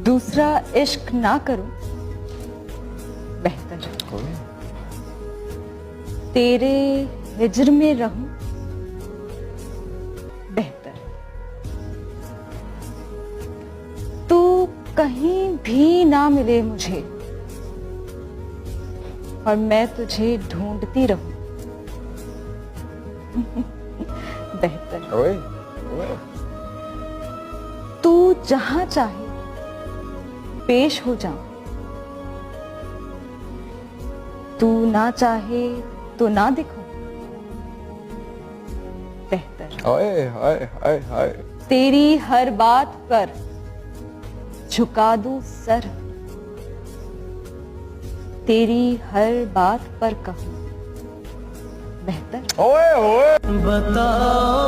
दूसरा इश्क ना करूं बेहतर, तेरे हिज्र में रहूं बेहतर, तू कहीं भी ना मिले मुझे और मैं तुझे ढूंढती रहूं बेहतर, तू जहां चाहे पेश हो जाऊं, तू ना चाहे तो ना दिखूं बेहतर, तेरी हर बात पर झुका दूं सर, तेरी हर बात पर कहूं बेहतर। बताओ